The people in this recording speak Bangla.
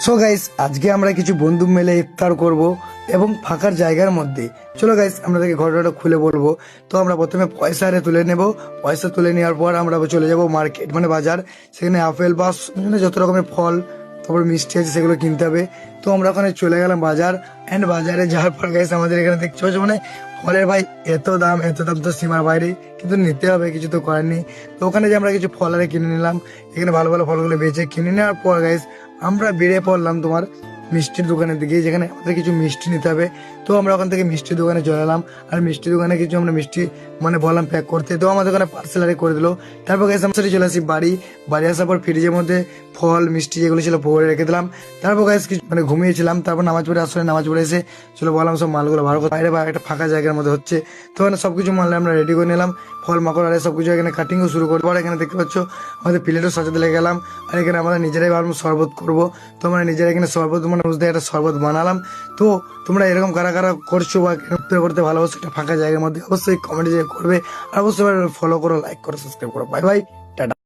সো গাইস, আজকে আমরা কিছু বন্ধু মিলে ইফতার করব এবং ফাঁকার জায়গার মধ্যে। চলো গাইস, আপনাদেরকে ঘটনাটা খুলে বলবো। তো আমরা প্রথমে পয়সা আরে তুলে নেব। পয়সা তুলে নেওয়ার পর আমরা চলে যাব মার্কেট, মানে বাজার। সেখানে আপেল বা মানে যত রকমের ফল, তারপর মিষ্টি আছে, সেগুলো কিনতে হবে। তো আমরা ওখানে চলে গেলাম বাজার। অ্যান্ড বাজারে যাওয়ার পর গাইস, আমাদের এখানে দেখতে পাচ্ছ মানে ফলের ভাই এত দাম তো সীমার বাইরে, কিন্তু নিতে হবে, কিছু তো করার নেই। তো ওখানে যে আমরা কিছু ফল আরে কিনে নিলাম। এখানে ভালো ভালো ফলগুলো বেচে কিনে নেওয়ার পর গাইস, আমরা বেরিয়ে পড়লাম তোমার মিষ্টির দোকানের দিকে, যেখানে আমাদের কিছু মিষ্টি নিতে হবে। তো আমরা ওখান থেকে মিষ্টির দোকানে চলে এলাম। আর মিষ্টি দোকানে কিছু আমরা মিষ্টি মানে বললাম প্যাক করতে, তো আমাদের ওখানে পার্সেলারি করে দিলো। তারপর গাইস আমরা চলে আসি বাড়ি। বাড়ি আসার পর ফ্রিজের মধ্যে ফল মিষ্টি যেগুলো ছিল ভরে রেখে দিলাম। তারপর গাইস কিছু মানে ঘুমিয়েছিলাম। তারপর নামাজ পড়ে আসলে নামাজ পড়ে এসে চলো বললাম সব মালগুলো ভালো করে বাইরে বা একটা ফাঁকা জায়গার মধ্যে হচ্ছে। তো ওখানে সবকিছু মাল আমরা রেডি করে নিলাম। ফল মাকড় আর সবকিছু এখানে কাটিংও শুরু করবো। আর এখানে দেখতে পাচ্ছ আমাদের প্লেটও সাজাতে লেগে গেলাম। আর এখানে আমরা নিজেরাই ভাবলাম শরবত করবো। তো আমরা নিজেরা এখানে শরবত মানে বুঝতে একটা শরবত বানালাম। তো তোমরা এরকম কারা কারা করছো বা করতে করতে ভালোবাসো একটা ফাঁকা জায়গার মধ্যে, অবশ্যই কমেন্টে করবে। আর অবশ্যই ফলো করো, লাইক করো, সাবস্ক্রাইব করো। Bye bye, tata.